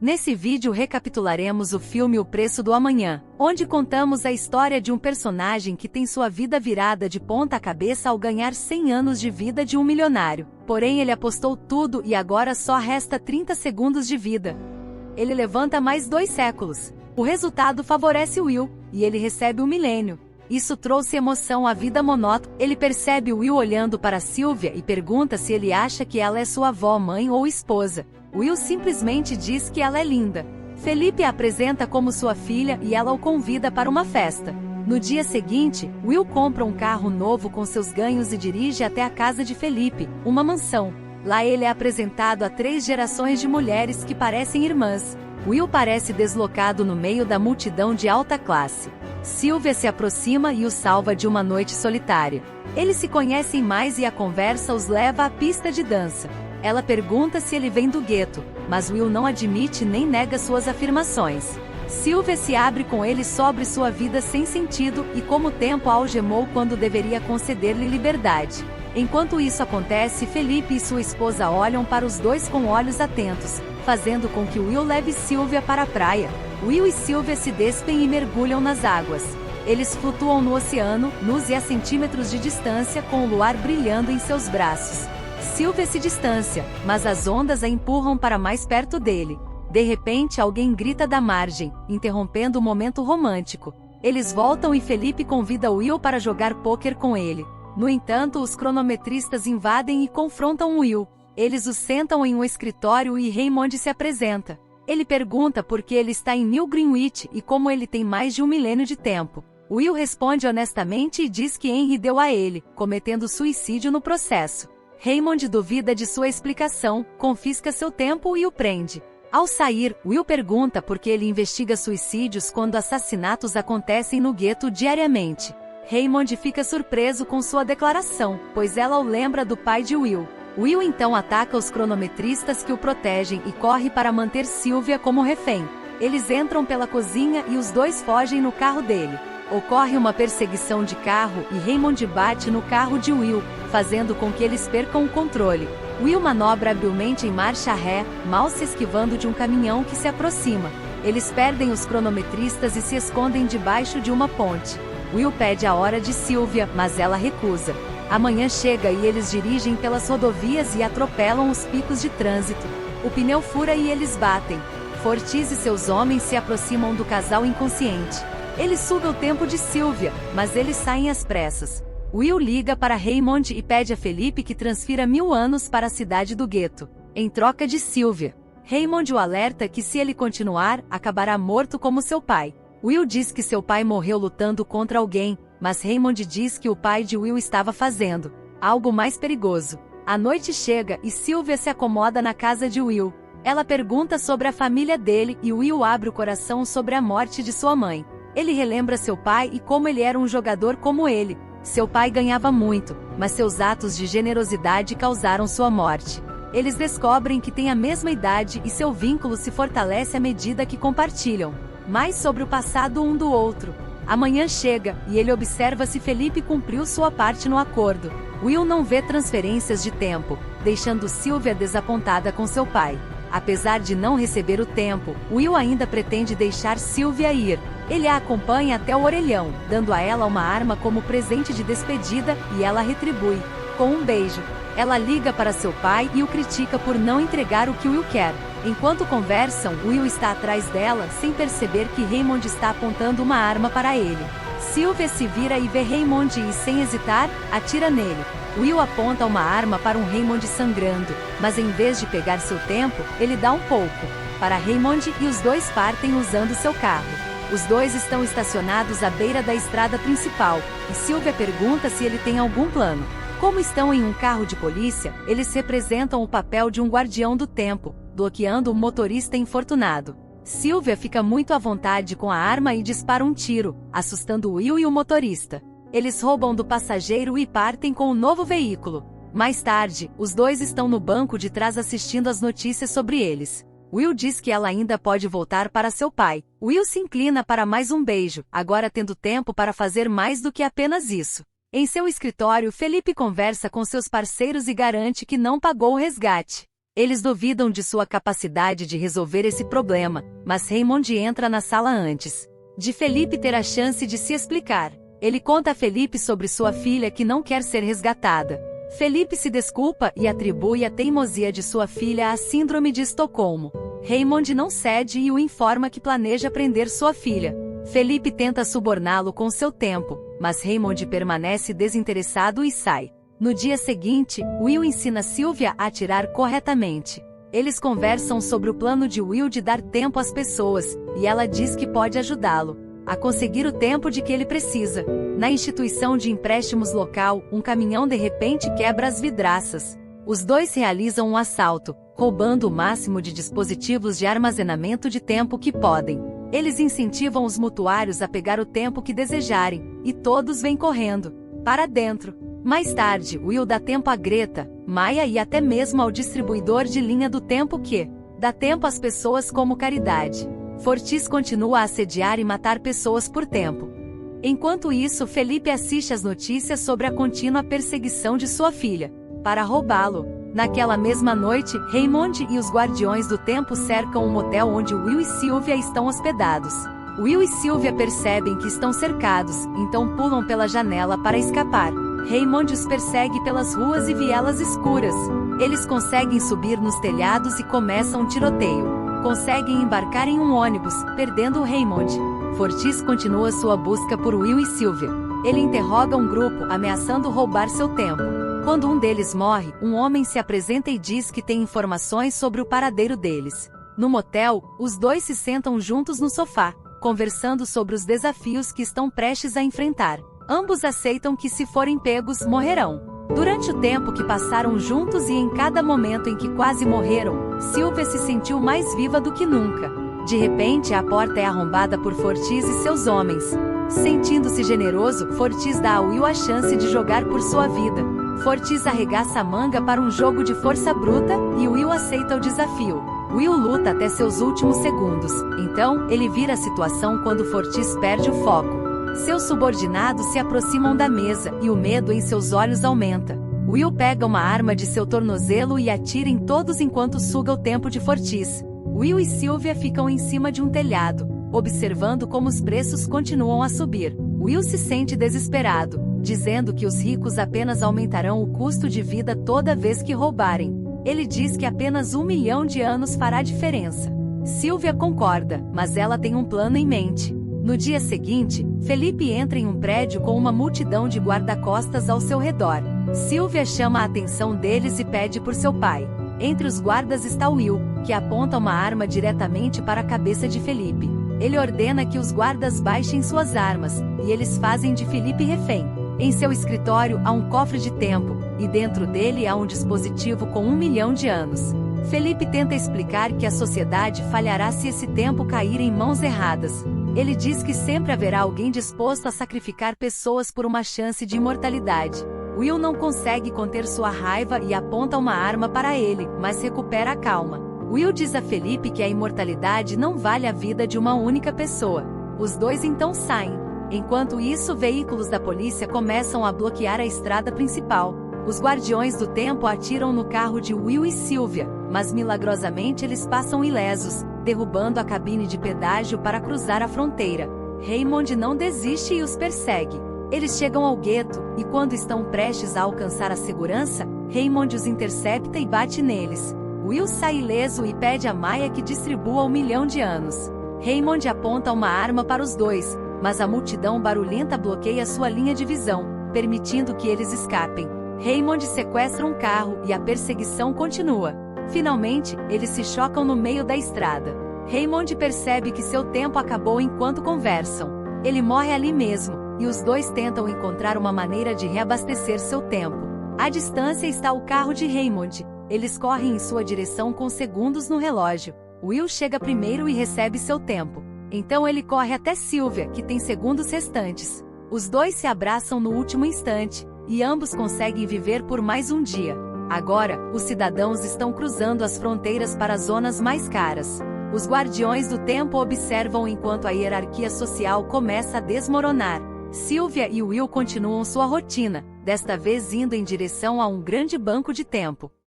Nesse vídeo recapitularemos o filme O Preço do Amanhã, onde contamos a história de um personagem que tem sua vida virada de ponta cabeça ao ganhar 100 anos de vida de um milionário. Porém ele apostou tudo e agora só resta 30 segundos de vida. Ele levanta mais 2 séculos. O resultado favorece Will, e ele recebe um milênio. Isso trouxe emoção à vida monótona. Ele percebe Will olhando para Sylvia e pergunta se ele acha que ela é sua avó, mãe ou esposa. Will simplesmente diz que ela é linda. Felipe a apresenta como sua filha e ela o convida para uma festa. No dia seguinte, Will compra um carro novo com seus ganhos e dirige até a casa de Felipe, uma mansão. Lá ele é apresentado a 3 gerações de mulheres que parecem irmãs. Will parece deslocado no meio da multidão de alta classe. Sylvia se aproxima e o salva de uma noite solitária. Eles se conhecem mais e a conversa os leva à pista de dança. Ela pergunta se ele vem do gueto, mas Will não admite nem nega suas afirmações. Sylvia se abre com ele sobre sua vida sem sentido e como o tempo a algemou quando deveria conceder-lhe liberdade. Enquanto isso acontece, Felipe e sua esposa olham para os dois com olhos atentos, fazendo com que Will leve Sylvia para a praia. Will e Sylvia se despem e mergulham nas águas. Eles flutuam no oceano, nus e a centímetros de distância, com o luar brilhando em seus braços. Sylvia se distancia, mas as ondas a empurram para mais perto dele. De repente alguém grita da margem, interrompendo o momento romântico. Eles voltam e Felipe convida Will para jogar pôquer com ele. No entanto, os cronometristas invadem e confrontam Will. Eles o sentam em um escritório e Raymond se apresenta. Ele pergunta por que ele está em New Greenwich e como ele tem mais de um milênio de tempo. Will responde honestamente e diz que Henry deu a ele, cometendo suicídio no processo. Raymond duvida de sua explicação, confisca seu tempo e o prende. Ao sair, Will pergunta por que ele investiga suicídios quando assassinatos acontecem no gueto diariamente. Raymond fica surpreso com sua declaração, pois ela o lembra do pai de Will. Will então ataca os cronometristas que o protegem e corre para manter Sylvia como refém. Eles entram pela cozinha e os dois fogem no carro dele. Ocorre uma perseguição de carro e Raymond bate no carro de Will, fazendo com que eles percam o controle. Will manobra habilmente em marcha ré, mal se esquivando de um caminhão que se aproxima. Eles perdem os cronometristas e se escondem debaixo de uma ponte. Will pede a hora de Sylvia, mas ela recusa. Amanhã chega e eles dirigem pelas rodovias e atropelam os picos de trânsito. O pneu fura e eles batem. Fortis e seus homens se aproximam do casal inconsciente. Eles sugam o tempo de Sylvia, mas eles saem às pressas. Will liga para Raymond e pede a Felipe que transfira 1000 anos para a cidade do gueto, em troca de Sylvia. Raymond o alerta que se ele continuar, acabará morto como seu pai. Will diz que seu pai morreu lutando contra alguém, mas Raymond diz que o pai de Will estava fazendo algo mais perigoso. A noite chega e Sylvia se acomoda na casa de Will. Ela pergunta sobre a família dele e Will abre o coração sobre a morte de sua mãe. Ele relembra seu pai e como ele era um jogador como ele. Seu pai ganhava muito, mas seus atos de generosidade causaram sua morte. Eles descobrem que têm a mesma idade e seu vínculo se fortalece à medida que compartilham mais sobre o passado um do outro. Amanhã chega, e ele observa se Felipe cumpriu sua parte no acordo. Will não vê transferências de tempo, deixando Sylvia desapontada com seu pai. Apesar de não receber o tempo, Will ainda pretende deixar Sylvia ir. Ele a acompanha até o orelhão, dando a ela uma arma como presente de despedida, e ela retribui com um beijo. Ela liga para seu pai e o critica por não entregar o que Will quer. Enquanto conversam, Will está atrás dela, sem perceber que Raymond está apontando uma arma para ele. Sylvia se vira e vê Raymond e, sem hesitar, atira nele. Will aponta uma arma para um Raymond sangrando, mas em vez de pegar seu tempo, ele dá um pouco para Raymond e os dois partem usando seu carro. Os dois estão estacionados à beira da estrada principal, e Sylvia pergunta se ele tem algum plano. Como estão em um carro de polícia, eles representam o papel de um guardião do tempo, bloqueando o motorista infortunado. Sylvia fica muito à vontade com a arma e dispara um tiro, assustando Will e o motorista. Eles roubam do passageiro e partem com o novo veículo. Mais tarde, os dois estão no banco de trás assistindo às notícias sobre eles. Will diz que ela ainda pode voltar para seu pai. Will se inclina para mais um beijo, agora tendo tempo para fazer mais do que apenas isso. Em seu escritório, Felipe conversa com seus parceiros e garante que não pagou o resgate. Eles duvidam de sua capacidade de resolver esse problema, mas Raymond entra na sala antes de Felipe ter a chance de se explicar. Ele conta a Felipe sobre sua filha que não quer ser resgatada. Felipe se desculpa e atribui a teimosia de sua filha à síndrome de Estocolmo. Raymond não cede e o informa que planeja prender sua filha. Felipe tenta suborná-lo com seu tempo, mas Raymond permanece desinteressado e sai. No dia seguinte, Will ensina Sylvia a atirar corretamente. Eles conversam sobre o plano de Will de dar tempo às pessoas, e ela diz que pode ajudá-lo a conseguir o tempo de que ele precisa. Na instituição de empréstimos local, um caminhão de repente quebra as vidraças. Os dois realizam um assalto, roubando o máximo de dispositivos de armazenamento de tempo que podem. Eles incentivam os mutuários a pegar o tempo que desejarem, e todos vêm correndo para dentro. Mais tarde, Will dá tempo a Greta, Maya e até mesmo ao distribuidor de linha do tempo que dá tempo às pessoas como caridade. Fortis continua a assediar e matar pessoas por tempo. Enquanto isso, Felipe assiste às notícias sobre a contínua perseguição de sua filha para roubá-lo. Naquela mesma noite, Raymond e os Guardiões do Tempo cercam um motel onde Will e Sylvia estão hospedados. Will e Sylvia percebem que estão cercados, então pulam pela janela para escapar. Raymond os persegue pelas ruas e vielas escuras. Eles conseguem subir nos telhados e começam um tiroteio. Conseguem embarcar em um ônibus, perdendo o Raymond. Fortis continua sua busca por Will e Sylvia. Ele interroga um grupo, ameaçando roubar seu tempo. Quando um deles morre, um homem se apresenta e diz que tem informações sobre o paradeiro deles. No motel, os dois se sentam juntos no sofá, conversando sobre os desafios que estão prestes a enfrentar. Ambos aceitam que se forem pegos, morrerão. Durante o tempo que passaram juntos e em cada momento em que quase morreram, Sylvia se sentiu mais viva do que nunca. De repente, a porta é arrombada por Fortis e seus homens. Sentindo-se generoso, Fortis dá a Will a chance de jogar por sua vida. Fortis arregaça a manga para um jogo de força bruta, e Will aceita o desafio. Will luta até seus últimos segundos, então, ele vira a situação quando Fortis perde o foco. Seus subordinados se aproximam da mesa, e o medo em seus olhos aumenta. Will pega uma arma de seu tornozelo e atira em todos enquanto suga o tempo de Fortis. Will e Sylvia ficam em cima de um telhado, observando como os preços continuam a subir. Will se sente desesperado, dizendo que os ricos apenas aumentarão o custo de vida toda vez que roubarem. Ele diz que apenas 1 milhão de anos fará diferença. Sylvia concorda, mas ela tem um plano em mente. No dia seguinte, Felipe entra em um prédio com uma multidão de guarda-costas ao seu redor. Sylvia chama a atenção deles e pede por seu pai. Entre os guardas está Will, que aponta uma arma diretamente para a cabeça de Felipe. Ele ordena que os guardas baixem suas armas, e eles fazem de Felipe refém. Em seu escritório há um cofre de tempo, e dentro dele há um dispositivo com 1 milhão de anos. Felipe tenta explicar que a sociedade falhará se esse tempo cair em mãos erradas. Ele diz que sempre haverá alguém disposto a sacrificar pessoas por uma chance de imortalidade. Will não consegue conter sua raiva e aponta uma arma para ele, mas recupera a calma. Will diz a Felipe que a imortalidade não vale a vida de uma única pessoa. Os dois então saem. Enquanto isso, veículos da polícia começam a bloquear a estrada principal. Os Guardiões do Tempo atiram no carro de Will e Sylvia, mas milagrosamente eles passam ilesos, derrubando a cabine de pedágio para cruzar a fronteira. Raymond não desiste e os persegue. Eles chegam ao gueto, e quando estão prestes a alcançar a segurança, Raymond os intercepta e bate neles. Will sai ileso e pede a Maya que distribua 1 milhão de anos. Raymond aponta uma arma para os dois, mas a multidão barulhenta bloqueia sua linha de visão, permitindo que eles escapem. Raymond sequestra um carro e a perseguição continua. Finalmente, eles se chocam no meio da estrada. Raymond percebe que seu tempo acabou enquanto conversam. Ele morre ali mesmo, e os dois tentam encontrar uma maneira de reabastecer seu tempo. À distância está o carro de Raymond. Eles correm em sua direção com segundos no relógio. Will chega primeiro e recebe seu tempo. Então ele corre até Sylvia, que tem segundos restantes. Os dois se abraçam no último instante, e ambos conseguem viver por mais um dia. Agora, os cidadãos estão cruzando as fronteiras para as zonas mais caras. Os Guardiões do Tempo observam enquanto a hierarquia social começa a desmoronar. Sylvia e Will continuam sua rotina, desta vez indo em direção a um grande banco de tempo.